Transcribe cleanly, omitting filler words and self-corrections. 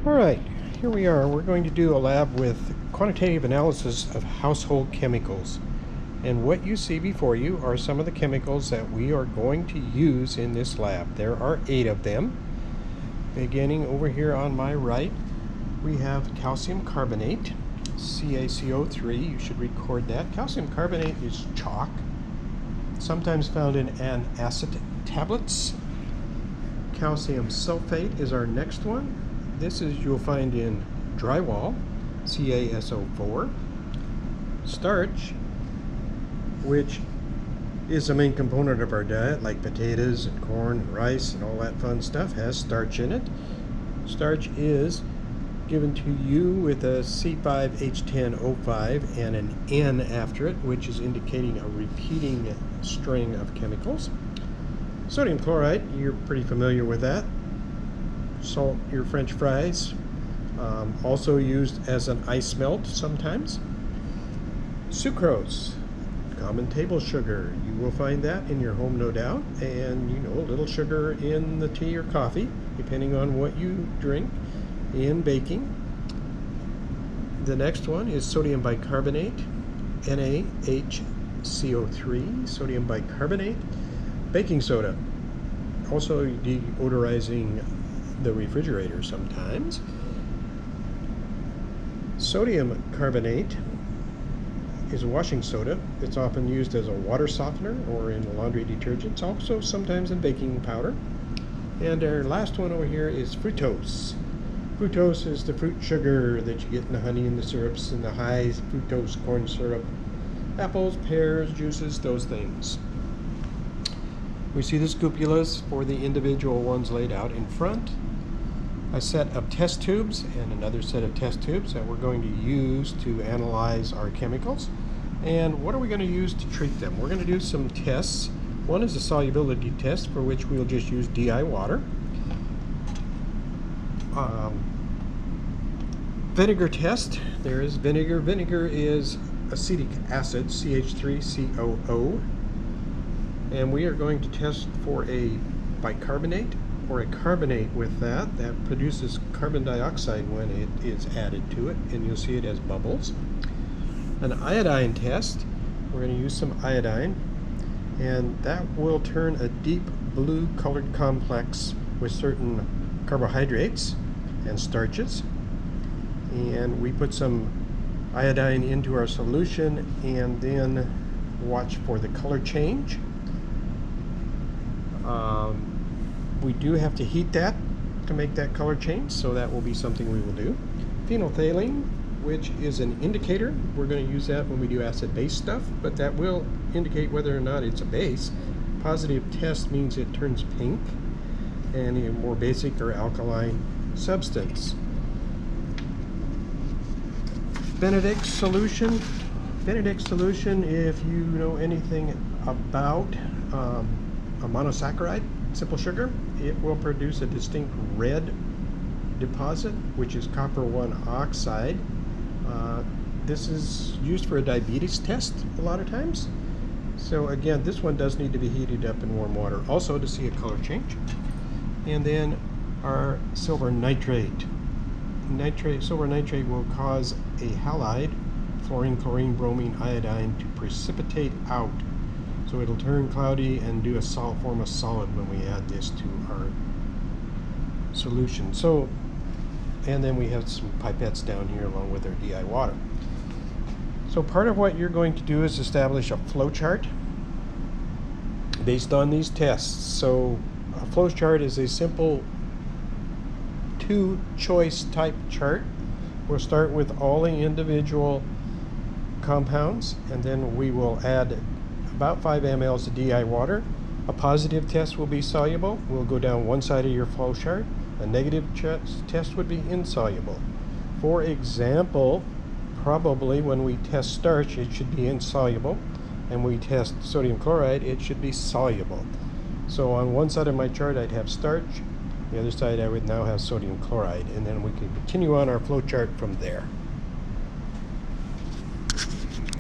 Alright, here we are. We're going to do a lab with quantitative analysis of household chemicals. And what you see before you are some of the chemicals that we are going to use in this lab. There are 8 of them. Beginning over here on my right, we have calcium carbonate, CaCO3. You should record that. Calcium carbonate is chalk, sometimes found in antacid tablets. Calcium sulfate is our next one. This is you'll find in drywall, CaSO4. Starch, which is a main component of our diet, like potatoes and corn and rice and all that fun stuff, has starch in it. Starch is given to you with a C5H10O5 and an N after it, which is indicating a repeating string of chemicals. Sodium chloride, you're pretty familiar with that. Salt your French fries, also used as an ice melt sometimes. Sucrose, common table sugar, you will find that in your home, no doubt, and a little sugar in the tea or coffee depending on what you drink. In baking, the next one is sodium bicarbonate, NaHCO3, sodium bicarbonate. Baking soda, also deodorizing the refrigerator sometimes. Sodium carbonate is a washing soda. It's often used as a water softener or in laundry detergents, also sometimes in baking powder. And our last one over here is fructose. Fructose is the fruit sugar that you get in the honey and the syrups and the high fructose corn syrup, apples, pears, juices, those things. We see the scupulas for the individual ones laid out in front. A set of test tubes and another set of test tubes that we're going to use to analyze our chemicals. And what are we going to use to treat them? We're going to do some tests. One is a solubility test, for which we'll just use DI water. Vinegar test. There is vinegar. Vinegar is acetic acid, CH3COO. And we are going to test for a bicarbonate or a carbonate with that. That produces carbon dioxide when it is added to it, and you'll see it as bubbles. An iodine test. We're going to use some iodine, and that will turn a deep blue colored complex with certain carbohydrates and starches. And we put some iodine into our solution and then watch for the color change. We do have to heat that to make that color change, so that will be something we will do. Phenolphthalein, which is an indicator. We're going to use that when we do acid-base stuff, but that will indicate whether or not it's a base. Positive test means it turns pink, and a more basic or alkaline substance. Benedict solution. Benedict solution, if you know anything about a monosaccharide, simple sugar, it will produce a distinct red deposit, which is copper 1 oxide. This is used for a diabetes test a lot of times. So again, this one does need to be heated up in warm water also to see a color change. And then our silver nitrate. Silver nitrate will cause a halide, fluorine, chlorine, bromine, iodine, to precipitate out. So it'll turn cloudy and do form a solid when we add this to our solution. So, and then we have some pipettes down here along with our DI water. So part of what you're going to do is establish a flow chart based on these tests. So a flow chart is a simple 2-choice type chart. We'll start with all the individual compounds, and then we will add about 5 mL of DI water. A positive test will be soluble. We'll go down one side of your flow chart. A negative test would be insoluble. For example, probably when we test starch, it should be insoluble, and we test sodium chloride, it should be soluble. So on one side of my chart I'd have starch, the other side I would now have sodium chloride, and then we can continue on our flow chart from there.